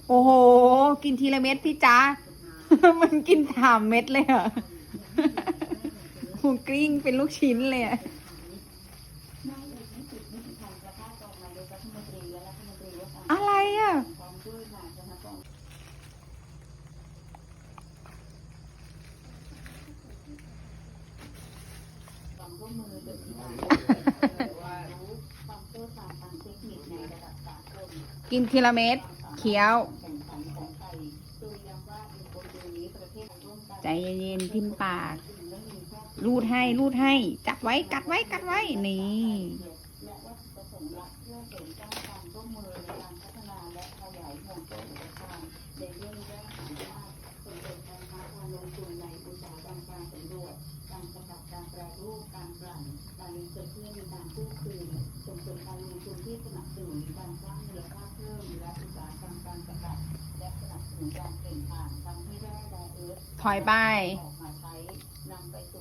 โอ้โห กินทีละเม็ดพี่จ้า มันกิน3 เม็ดเลยเหรอ หูกลิ้งเป็นลูกชิ้นเลยอะ อะไรอ่ะ กินทีละเม็ดเคี้ยว ใจเย็นๆทิมปาก รูดให้รูดให้ จับไว้กัดไว้กัดไว้ นี่ ถอยไป